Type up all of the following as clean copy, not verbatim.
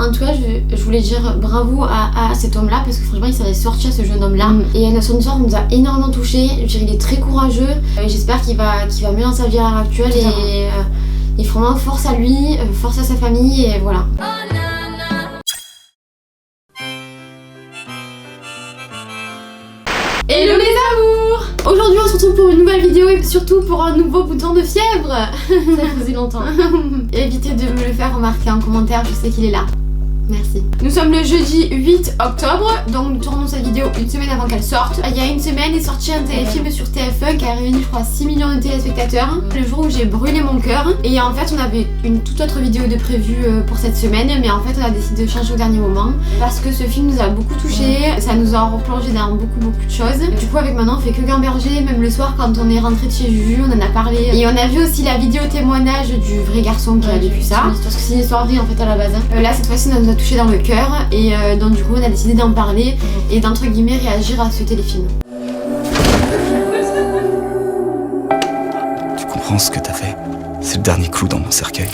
En tout cas, je voulais dire bravo à cet homme là parce que franchement il s'est sorti à ce jeune homme là et son histoire nous a énormément touché. Je dirais il est très courageux. J'espère qu'il va mieux dans sa vie à l'heure actuelle et vraiment force à lui, force à sa famille et voilà. Hello les amours! Aujourd'hui on se retrouve pour une nouvelle vidéo et surtout pour un nouveau bouton de fièvre. Ça faisait longtemps. Évitez de me le faire remarquer en commentaire, je sais qu'il est là. Merci. Nous sommes le jeudi 8 octobre, donc nous tournons cette vidéo une semaine avant qu'elle sorte. Il y a une semaine est sorti un téléfilm sur TF1 qui a réuni je crois 6 millions de téléspectateurs. Le jour où j'ai brûlé mon cœur. Et en fait on avait une toute autre vidéo de prévue pour cette semaine, mais en fait on a décidé de changer au dernier moment parce que ce film nous a beaucoup touché, ça nous a replongé dans beaucoup de choses. Du coup avec Manon on fait que gamberger, même le soir quand on est rentré de chez Juju on en a parlé. Et on a vu aussi la vidéo témoignage du vrai garçon qui a vécu ça. Parce que c'est une histoire vraie en fait à la base. Là cette fois-ci on nous a touché dans le cœur et donc du coup on a décidé d'en parler et d'entre guillemets réagir à ce téléfilm. Tu comprends ce que t'as fait? C'est le dernier clou dans mon cercueil.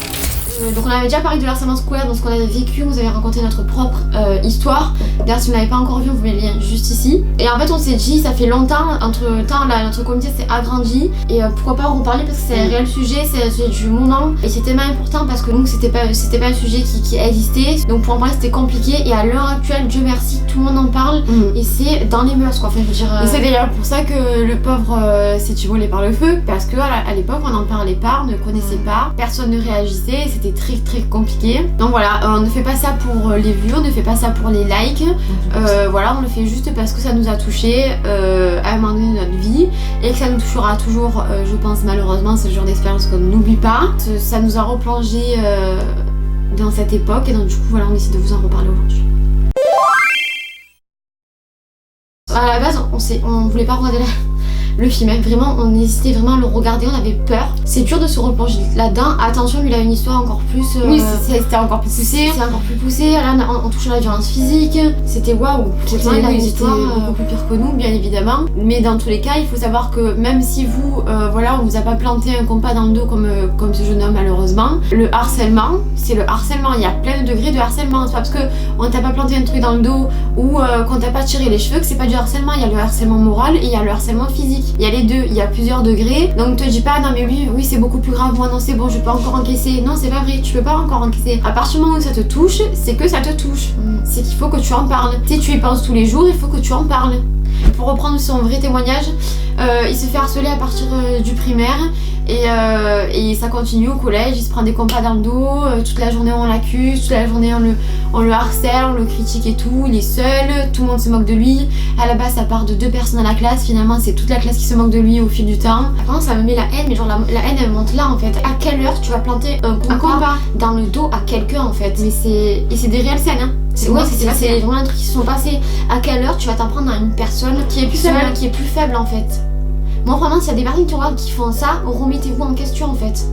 Donc on avait déjà parlé de l'harcèlement scolaire dans ce qu'on avait vécu, on vous avait raconté notre propre histoire. D'ailleurs si vous ne l'avez pas encore vu, on vous met le lien juste ici. Et en fait on s'est dit, ça fait longtemps, entre temps notre communauté s'est agrandi et pourquoi pas en reparler parce que c'est un réel sujet, c'est un sujet du moment et c'est tellement important parce que donc c'était pas un sujet qui existait. Donc pour en parler c'était compliqué et à l'heure actuelle, Dieu merci, tout le monde en parle et c'est dans les mœurs quoi. Enfin, je veux dire, et c'est d'ailleurs pour ça que le pauvre s'est volé par le feu parce que à l'époque on n'en parlait pas, on ne connaissait pas, personne ne réagissait, c'était très compliqué. Donc voilà, on ne fait pas ça pour les vues, on ne fait pas ça pour les likes, voilà, on le fait juste parce que ça nous a touché à un moment donné de notre vie et que ça nous touchera toujours, je pense malheureusement, c'est le genre d'expérience qu'on n'oublie pas. Ça nous a replongé dans cette époque et donc du coup voilà, on décide de vous en reparler aujourd'hui. À la base, on voulait pas regarder le film, vraiment on hésitait vraiment à le regarder, on avait peur. C'est dur de se replonger là-dedans. Attention, lui il a une histoire encore plus... oui, c'était encore plus poussé. C'est encore plus poussé, là on touche à la violence physique. C'était waouh. Il a une histoire beaucoup plus pire que nous, bien évidemment. Mais dans tous les cas, il faut savoir que même si vous, voilà, on vous a pas planté un compas dans le dos comme ce jeune homme malheureusement, le harcèlement, c'est le harcèlement. Il y a plein de degrés de harcèlement. C'est pas parce que on t'a pas planté un truc dans le dos ou qu'on t'a pas tiré les cheveux que c'est pas du harcèlement. Il y a le harcèlement moral et il y a le harcèlement physique. Il y a les deux, il y a plusieurs degrés. Donc te dis pas non mais oui c'est beaucoup plus grave, moi non c'est bon je peux encore encaisser. Non c'est pas vrai, tu peux pas encore encaisser. À partir du moment où ça te touche, c'est que ça te touche. C'est qu'il faut que tu en parles. Si tu y penses tous les jours, il faut que tu en parles. Pour reprendre son vrai témoignage, il se fait harceler à partir du primaire et ça continue au collège, il se prend des compas dans le dos, toute la journée on l'accuse, toute la journée on le harcèle, on le critique et tout, il est seul, tout le monde se moque de lui. À la base ça part de 2 personnes à la classe, finalement c'est toute la classe qui se moque de lui au fil du temps. Vraiment ça me met la haine, mais genre la haine elle monte là en fait. À quelle heure tu vas planter un compas dans le dos à quelqu'un en fait? Mais c'est des réelles scènes hein. C'est vraiment un truc qui se sont passés. À quelle heure tu vas t'en prendre à une personne qui est plus faible, qui est plus faible en fait? Moi vraiment s'il y a des personnes qui regardent qui font ça, remettez-vous en question en fait.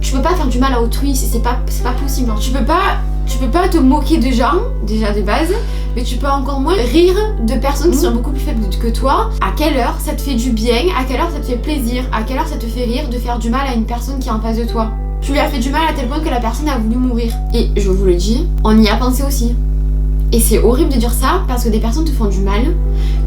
Tu peux pas faire du mal à autrui, c'est pas possible. Tu peux pas te moquer de gens, déjà de base, mais tu peux encore moins rire de personnes qui sont beaucoup plus faibles que toi. À quelle heure ça te fait du bien? À quelle heure ça te fait plaisir? À quelle heure ça te fait rire de faire du mal à une personne qui est en face de toi? Tu lui as fait du mal à tel point que la personne a voulu mourir. Et je vous le dis, on y a pensé aussi. Et c'est horrible de dire ça parce que des personnes te font du mal,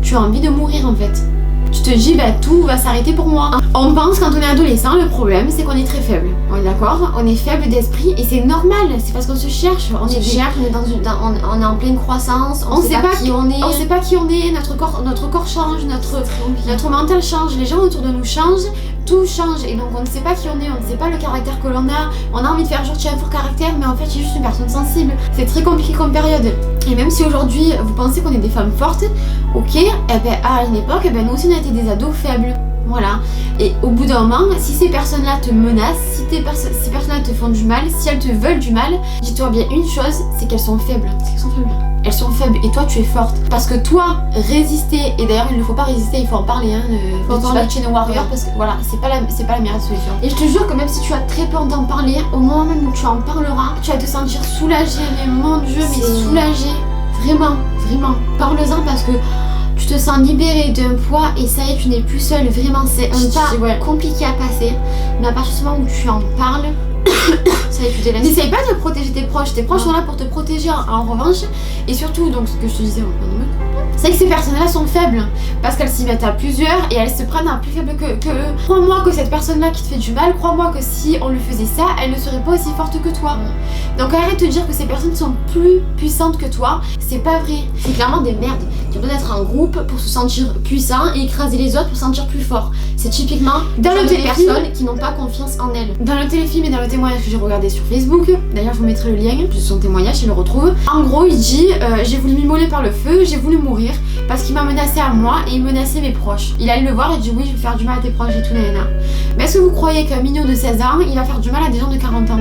tu as envie de mourir en fait. Tu te dis bah tout va s'arrêter pour moi. On pense quand on est adolescent, le problème c'est qu'on est très faible. On est d'accord? On est faible d'esprit et c'est normal, c'est parce qu'on se cherche. On est en pleine croissance, on sait pas qui on est. On sait pas qui on est, notre corps change, notre mental change, les gens autour de nous changent, tout change et donc on ne sait pas qui on est, on ne sait pas le caractère que l'on a. On a envie de faire genre tu as un fort caractère mais en fait tu es juste une personne sensible. C'est très compliqué comme période. Et même si aujourd'hui vous pensez qu'on est des femmes fortes, ok, et ben à une époque, nous aussi on a été des ados faibles. Voilà. Et au bout d'un moment, si ces personnes-là te menacent, si ces personnes-là te font du mal, si elles te veulent du mal, dis-toi bien une chose, c'est qu'elles sont faibles. Elles sont faibles et toi tu es forte. Parce que toi, résister, et d'ailleurs il ne faut pas résister, il faut en parler, hein, faut en parler de chez nos warriors parce que voilà, c'est pas la meilleure solution. Et je te jure que même si tu as très peur d'en parler, au moment même où tu en parleras, tu vas te sentir soulagée, mais mon Dieu, mais soulagée. Vraiment. Parle-en parce que tu te sens libérée d'un poids et ça y est, tu n'es plus seule. Vraiment, c'est un pas compliqué à passer. Mais à partir du moment où tu en parles, Ça et tu délaisses. N'essaye pas de protéger tes proches sont là pour te protéger en revanche. Et surtout, donc ce que je te disais, c'est que ces personnes-là sont faibles parce qu'elles s'y mettent à plusieurs et elles se prennent à plus faible que crois-moi que cette personne-là qui te fait du mal, crois-moi que si on lui faisait ça, elle ne serait pas aussi forte que toi. Donc arrête de dire que ces personnes sont plus puissantes que toi, c'est pas vrai. C'est clairement des merdes qui ont besoin d'être en groupe pour se sentir puissant et écraser les autres pour se sentir plus fort. C'est typiquement dans le téléfilm personnes qui n'ont pas confiance en elles. Dans le téléfilm et dans le témoignage que j'ai regardé sur Facebook, d'ailleurs je vous mettrai le lien de son témoignage, il le retrouve. En gros il dit j'ai voulu m'immoler par le feu, j'ai voulu mourir parce qu'il m'a menacé à moi et il menaçait mes proches. Il allait le voir et dit oui je vais faire du mal à tes proches et tout nanana. Mais est-ce que vous croyez qu'un minot de 16 ans il va faire du mal à des gens de 40 ans?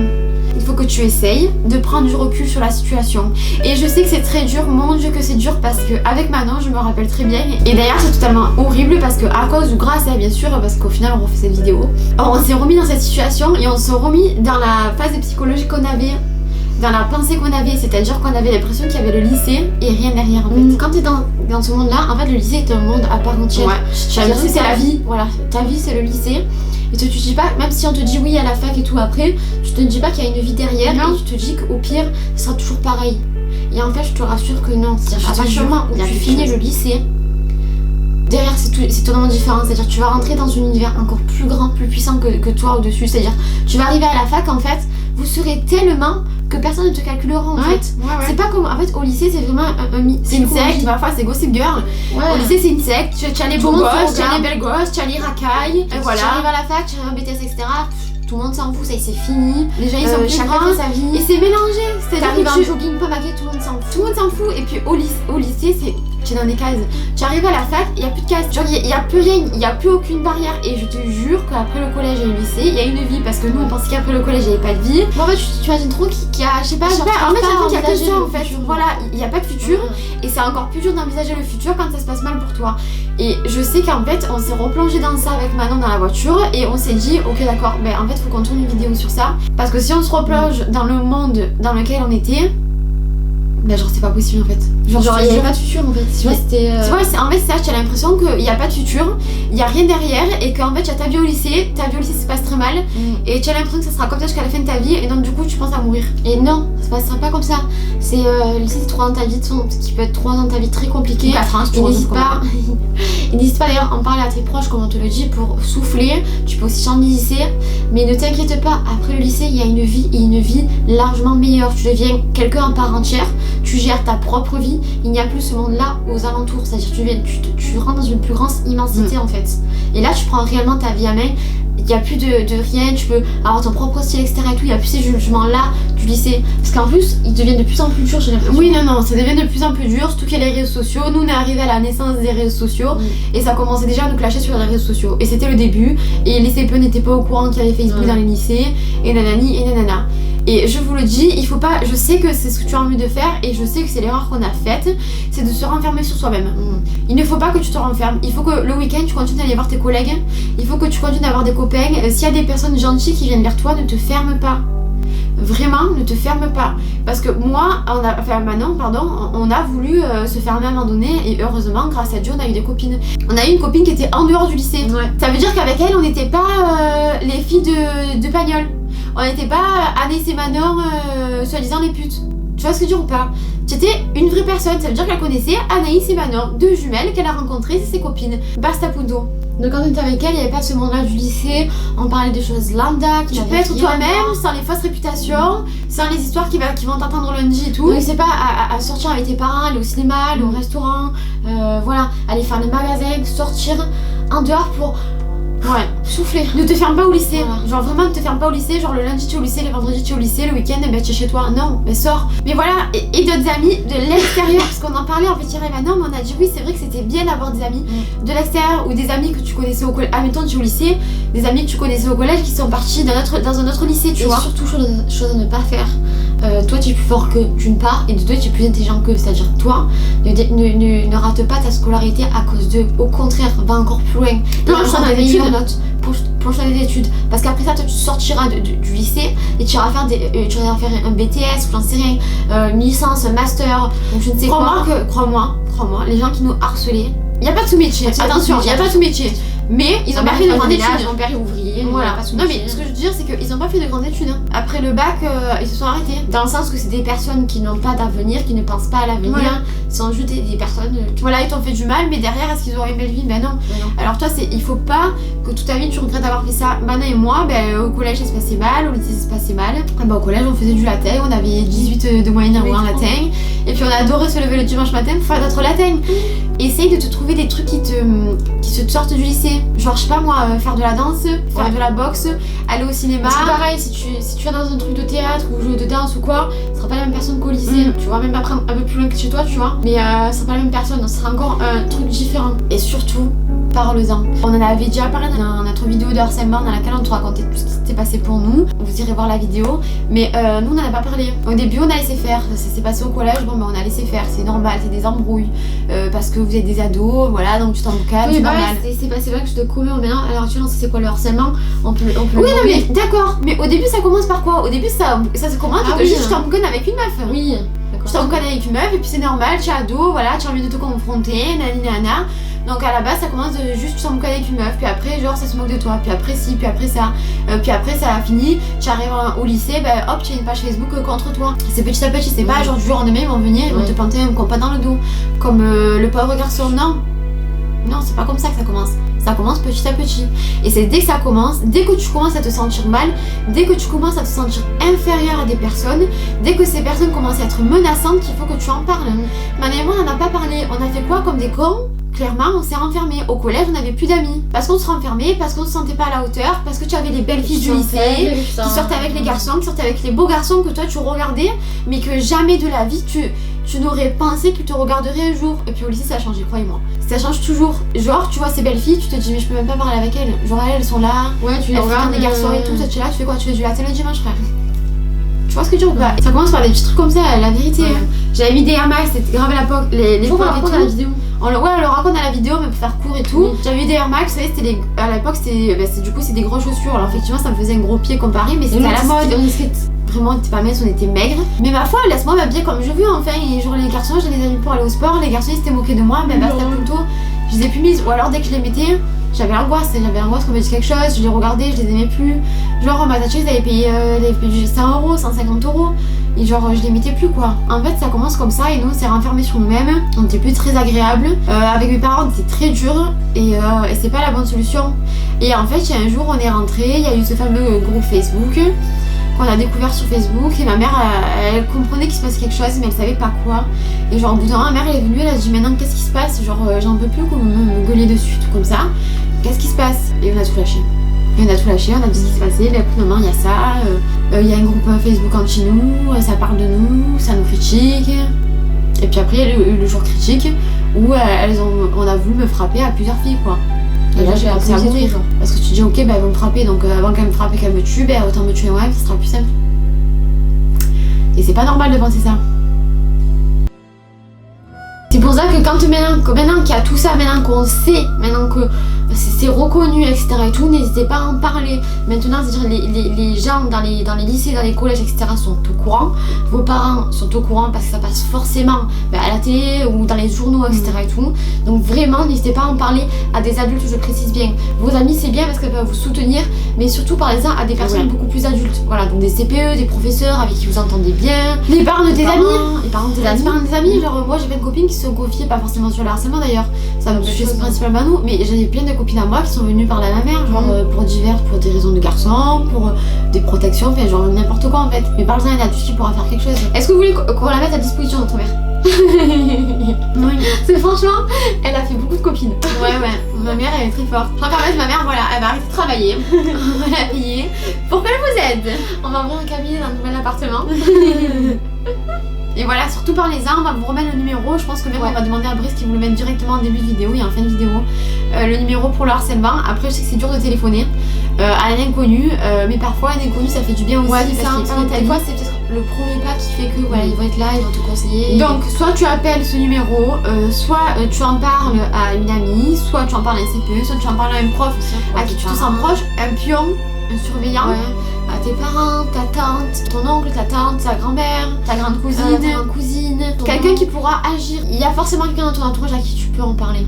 Il faut que tu essayes de prendre du recul sur la situation. Et je sais que c'est très dur, mon Dieu que c'est dur parce que avec Manon je me rappelle très bien. Et d'ailleurs c'est totalement horrible parce que à cause ou grâce à bien sûr, parce qu'au final on refait cette vidéo, on s'est remis dans cette situation et on s'est remis dans la phase de psychologie qu'on avait, dans la pensée qu'on avait, c'est-à-dire qu'on avait l'impression qu'il y avait le lycée et rien derrière en fait. Quand tu es dans ce monde là, en fait le lycée est un monde à part entière. Ouais, le lycée c'est la vie, voilà, ta vie c'est le lycée. Et tu te dis pas, même si on te dit oui à la fac et tout après, tu te dis pas qu'il y a une vie derrière et tu te dis qu'au pire, ce sera toujours pareil. Et en fait, je te rassure que non. C'est-à-dire à partir du moment où tu finis le lycée, derrière c'est totalement différent. C'est-à-dire tu vas rentrer dans un univers encore plus grand, plus puissant que toi au-dessus. C'est-à-dire tu vas arriver à la fac en fait, vous serez tellement que personne ne te calculera en fait. C'est pas comme en fait au lycée c'est vraiment c'est une secte, parfois c'est Gossip Girl. Au lycée c'est une secte, tu as les beaux gosses, tu as les belles gosses, tu as les racailles, voilà. Tu arrives à la fac, tu as un BTS etc. Tout le monde s'en fout, ça c'est fini. Les gens ils sont plus grands sa vie. Et c'est mélangé. C'est-à-dire que tu jogging pas maquillé, tout le monde s'en fout. Tout le monde s'en fout. Et puis au lycée c'est tu es dans des cases. Tu arrives à la fac, il n'y a plus de cases. Genre il n'y a plus rien, il n'y a plus aucune barrière. Et je te jure qu'après le collège et le lycée, il y a une vie. Parce que nous on pensait qu'après le collège il n'y avait pas de vie. Bon en fait tu imagines trop qu'il y a, je sais pas, en fait il y a que ça en fait. Voilà, il n'y a pas de futur. Et c'est encore plus dur d'envisager le futur quand ça se passe mal pour toi. Et je sais qu'en fait on s'est replongé dans ça avec Manon dans la voiture. Et on s'est dit ok d'accord, ben en fait faut qu'on tourne une vidéo sur ça. Parce que si on se replonge dans le monde dans lequel on était, ben genre c'est pas possible en fait. Genre il n'y avait pas de futur en fait. Tu vois, en fait ça, tu as l'impression qu'il n'y a pas de futur, il n'y a rien derrière et qu'en fait tu as ta vie au lycée se passe très mal et tu as l'impression que ça sera comme ça jusqu'à la fin de ta vie et donc du coup tu penses à mourir. Et non, ça se passera pas comme ça. C'est le lycée c'est 3 ans de ta vie, ce qui peut être 3 ans de ta vie très compliqué. 4 ans, et n'hésite pas. Et n'hésite pas d'ailleurs à en parler à tes proches comme on te le dit pour souffler. Tu peux aussi changer de lycée, mais ne t'inquiète pas, après le lycée il y a une vie et une vie largement meilleure. Tu deviens quelqu'un en part entière. Tu gères ta propre vie, il n'y a plus ce monde-là aux alentours, c'est-à-dire tu rentres dans une plus grande immensité en fait. Et là tu prends réellement ta vie à main, il n'y a plus de rien, tu peux avoir ton propre style etc et tout, il n'y a plus ces jugements-là du lycée. Parce qu'en plus, ils deviennent de plus en plus durs j'ai l'impression. Oui non, ça devient de plus en plus dur, surtout qu'il y a les réseaux sociaux. Nous on est arrivé à la naissance des réseaux sociaux et ça commençait déjà à nous clasher sur les réseaux sociaux. Et c'était le début, et les CPE n'étaient pas au courant qu'il y avait Facebook dans les lycées, et nanani et nanana. Et je vous le dis, il faut pas, je sais que c'est ce que tu as envie de faire et je sais que c'est l'erreur qu'on a faite, c'est de se renfermer sur soi-même. Il ne faut pas que tu te renfermes, il faut que le week-end tu continues d'aller voir tes collègues, il faut que tu continues d'avoir des copains. S'il y a des personnes gentilles qui viennent vers toi, ne te ferme pas. Vraiment, ne te ferme pas. Parce que moi, Manon, on a voulu se fermer à un moment donné et heureusement, grâce à Dieu, on a eu des copines. On a eu une copine qui était en dehors du lycée. Ça veut dire qu'avec elle, on n'était pas les filles de Pagnol. On n'était pas Anaïs et Manon, soi-disant les putes. Tu vois ce que je veux dire ou pas? C'était une vraie personne, ça veut dire qu'elle connaissait Anaïs et Manon, 2 jumelles qu'elle a rencontrées, c'est ses copines. Basta punto. Donc quand on était avec elle, il n'y avait pas ce monde-là du lycée, on parlait des choses lambda. Tu peux être toi-même, sans les fausses réputations, sans les histoires qui vont t'entendre lundi et tout. N'hésitez pas à sortir avec tes parents, aller au cinéma, aller au restaurant, voilà, aller faire les magasins, sortir en dehors pour... Ouais, souffler. Ne te ferme pas au lycée. Voilà. Genre vraiment ne te ferme pas au lycée. Genre le lundi tu es au lycée, le vendredi tu es au lycée, le week-end ben, tu es chez toi. Non, mais sors. Mais voilà, et d'autres amis de l'extérieur. Parce qu'on en parlait en fait hier et maintenant, mais on a dit oui, c'est vrai que c'était bien d'avoir des amis de l'extérieur ou des amis que tu connaissais au collège. Admettons tu es au lycée, des amis que tu connaissais au collège qui sont partis dans un autre lycée, tu vois. Et surtout, chose à ne pas faire. Toi tu es plus fort que d'une part et de deux tu es plus intelligent que, c'est-à-dire toi ne rate pas ta scolarité à cause d'eux, au contraire va encore plus loin, plonge dans des notes, plonge dans des études, parce qu'après ça toi, tu sortiras du lycée et tu iras faire un BTS ou j'en sais rien, une licence, un master ou je ne sais quoi. Crois-moi, les gens qui nous harcelaient, il n'y a pas de sous-métier, attention, il n'y a pas de sous-métier. Mais ils ont pas fait de grandes études. Mon père est ouvrier. Voilà. Non mais ce que je veux dire c'est qu'ils ont pas fait de grandes études. Après le bac, ils se sont arrêtés. Dans le sens que c'est des personnes qui n'ont pas d'avenir, qui ne pensent pas à l'avenir. Voilà. Sont juste des personnes. Voilà, ils t'ont fait du mal, mais derrière, est-ce qu'ils auraient une belle vie? Ben non. Alors toi, il faut pas que toute ta vie tu regrettes d'avoir fait ça. Manon et moi, au collège ça se passait mal, au lycée ça se passait mal. Au collège on faisait du latin, on avait 18 de moyenne en latin. Et puis on adorait se lever le dimanche matin pour faire notre latin. Essaye de te trouver des trucs qui te sortent du lycée. Genre je sais pas moi, faire de la danse, faire de la boxe, aller au cinéma. C'est pareil, si tu vas dans un truc de théâtre ou jeu de danse ou quoi, ce sera pas la même personne qu'au lycée. Tu vois, même après un peu plus loin que chez toi, tu vois. Mais ce sera pas la même personne, ce sera encore un truc différent. Et surtout, parle-en. On en avait déjà parlé dans notre vidéo de harcèlement dans laquelle on te racontait tout ce qui s'était passé pour nous. Vous irez voir la vidéo. Mais nous on n'en a pas parlé. Au début on a laissé faire. Ça s'est passé au collège, on a laissé faire. C'est normal, c'est des embrouilles. Parce que vous êtes des ados, voilà, donc tu t'en calmes, c'est normal. C'est vrai que je te commets maintenant. Alors tu sais c'est quoi le harcèlement? On peut oui non mais d'accord. Mais au début ça commence par quoi? Au début ça se commence juste je t'enconne avec une meuf. Oui. Je t'enconne avec une meuf et puis c'est normal, tu es ado, voilà, tu as envie de te confronter, nana. Donc à la base ça commence de juste tu t'enconnes avec une meuf, puis après genre ça se moque de toi, puis après ci, puis après ça, puis après ça a fini, tu arrives au lycée, hop tu as une page Facebook contre toi. C'est petit à petit, c'est pas genre du jour au lendemain ils vont venir, ils vont te planter un compas dans le dos, comme le pauvre garçon, non c'est pas comme ça que ça commence. Ça commence petit à petit. Et c'est dès que ça commence, dès que tu commences à te sentir mal, dès que tu commences à te sentir inférieur à des personnes, dès que ces personnes commencent à être menaçantes, qu'il faut que tu en parles. Manon et moi on n'en a pas parlé. On a fait quoi comme des cons? Clairement, on s'est renfermés. Au collège, on n'avait plus d'amis. Parce qu'on se renfermait, parce qu'on se sentait pas à la hauteur, parce que tu avais les belles filles du lycée qui sortaient avec les garçons, qui sortaient avec les beaux garçons que toi tu regardais, mais que jamais de la vie tu n'aurais pensé qu'ils te regarderaient un jour. Et puis au lycée, ça a changé, croyez-moi. Ça change toujours. Genre, tu vois ces belles filles, tu te dis, mais je peux même pas parler avec elles. Genre, elles sont là, elles regardent des garçons et tout. Toi, tu es là, tu fais quoi? Tu fais du latin le dimanche, frère. Tu vois ce que je veux dire ou pas? Ça commence par des petits trucs comme ça, la vérité. J'avais mis des Air Max, c'était grave à l'époque. Les faut raconter dans la vidéo. On le raconte dans la vidéo, mais pour faire court et tout. J'avais eu des Air Max, vous savez, à l'époque, c'est des grosses chaussures. Alors effectivement, ça me faisait un gros pied comparé, mais c'était à la mode. Vraiment, on était pas mince, on était maigres. Mais ma foi, laisse-moi m'habiller comme je veux. Enfin, genre les garçons, je les ai mis pour aller au sport. Les garçons, ils s'étaient moqués de moi, mais basta plutôt. Je les ai plus mises. Ou alors, dès que je les mettais, j'avais l'angoisse qu'on me dise quelque chose. Je les regardais, je les aimais plus. Genre, ma tâche, ils avaient payé 100 €, 150 €. Et genre, je les mettais plus quoi. En fait, ça commence comme ça et nous, on s'est renfermés sur nous-mêmes. On était plus très agréable. Avec mes parents, c'était très dur et c'est pas la bonne solution. Et en fait, il y a un jour, on est rentré, il y a eu ce fameux groupe Facebook qu'on a découvert sur Facebook et ma mère, elle comprenait qu'il se passait quelque chose, mais elle savait pas quoi. Et genre, au bout d'un moment, ma mère, elle est venue, elle a dit, maintenant, qu'est-ce qui se passe? Genre, j'en peux plus qu'on me gueuler dessus, tout comme ça. Qu'est-ce qui se passe? Et on a tout lâché. On a dit ce qui se passait, écoute maman, il y a ça, il y a un groupe Facebook anti-nous, ça parle de nous, ça nous critique. Et puis après, il y a eu le jour critique où on a voulu me frapper à plusieurs filles quoi. Et là j'ai commencé à mourir. Parce que tu te dis ok, elles vont me frapper, donc avant qu'elles me frappent et qu'elles me tuent, autant me tuer moi-même, ça sera plus simple. Et c'est pas normal de penser ça. C'est pour ça que maintenant qu'il y a tout ça, maintenant qu'on sait, maintenant que c'est reconnu, etc. et tout, n'hésitez pas à en parler. Maintenant, c'est-à-dire les gens dans les lycées, dans les collèges, etc. sont au courant. Vos parents sont au courant parce que ça passe forcément à la télé ou dans les journaux, etc. et tout. Donc vraiment, n'hésitez pas à en parler à des adultes, je précise bien. Vos amis, c'est bien parce qu'elles peuvent vous soutenir, mais surtout parlez-en à des personnes beaucoup plus adultes. Voilà, donc des CPE, des professeurs avec qui vous entendez bien, les parents de tes amis. Les parents de tes amis. Genre moi, j'ai plein de copines qui se sont confiées, pas forcément sur le harcèlement d'ailleurs. Ça me touche principalement à nous, mais j'avais plein de copines à moi qui sont venues parler à ma mère, genre pour des raisons de garçons, pour des protections, enfin genre n'importe quoi en fait. Mais parle-en à un adulte qui pourra faire quelque chose. Est-ce que vous voulez qu'on la mette à disposition notre mère? Oui. C'est franchement, elle a fait beaucoup de copines. Ouais, ma mère elle est très forte. Je crois qu'en fait ma mère voilà, elle va arrêter de travailler. On va la payer pour qu'elle vous aide. On va ouvrir un cabinet dans un nouvel appartement. Et voilà, surtout parlez-en, on va vous remettre le numéro. Je pense que même on va demander à Brice qu'il vous le mette directement en début de vidéo et en fin de vidéo. Le numéro pour le harcèlement. Après, je sais que c'est dur de téléphoner à un inconnu, mais parfois un inconnu ça fait du bien aussi. Ouais, c'est ça. Des fois, c'est peut-être le premier pas qui fait que voilà, ils vont être là, ils vont te conseiller. Donc, soit tu appelles ce numéro, soit tu en parles à une amie, soit tu en parles à un CPE, soit tu en parles à un prof à qui tu te sens proche, un pion, un surveillant. À tes parents, ta tante, ton oncle, ta tante, ta grand-mère, ta grande cousine, quelqu'un qui pourra agir. Il y a forcément quelqu'un dans ton entourage à qui tu peux en parler.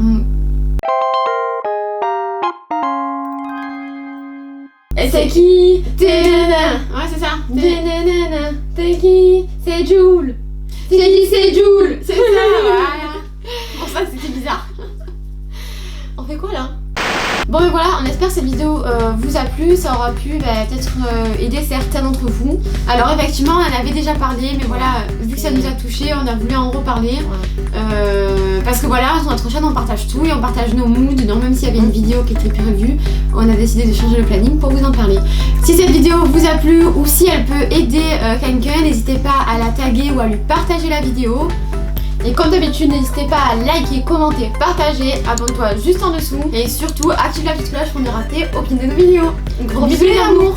C'est qui? Ouais, c'est ça. C'est qui? C'est Jul. C'est qui? C'est Jul. C'est ça, voilà. Bon, ça c'était bizarre. On fait quoi là? Bon et voilà, on espère que cette vidéo vous a plu, ça aura pu peut-être aider certains d'entre vous. Alors effectivement on en avait déjà parlé, mais voilà, vu que ça nous a touché, on a voulu en reparler. Parce que voilà, sur notre chaîne on partage tout et on partage nos moods, donc même s'il y avait une vidéo qui était prévue, on a décidé de changer le planning pour vous en parler. Si cette vidéo vous a plu ou si elle peut aider quelqu'un, n'hésitez pas à la taguer ou à lui partager la vidéo. Et comme d'habitude, n'hésitez pas à liker, commenter, partager, abonne-toi juste en dessous et surtout active la petite cloche pour ne rater aucune de nos vidéos. Gros bisous les amours.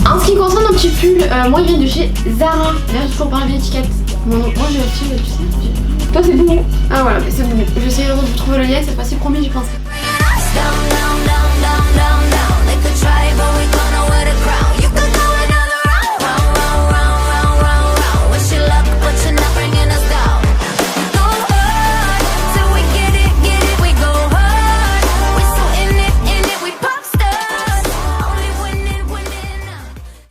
En ce qui concerne nos petits pulls, moi ils viennent de chez Zara. Là j'ai toujours pas enlevé l'étiquette. Moi j'ai acheté, tu sais. Toi c'est bon. Ah voilà, mais c'est bon. J'essaie de retrouver le lien, cette fois-ci promis j'y pense.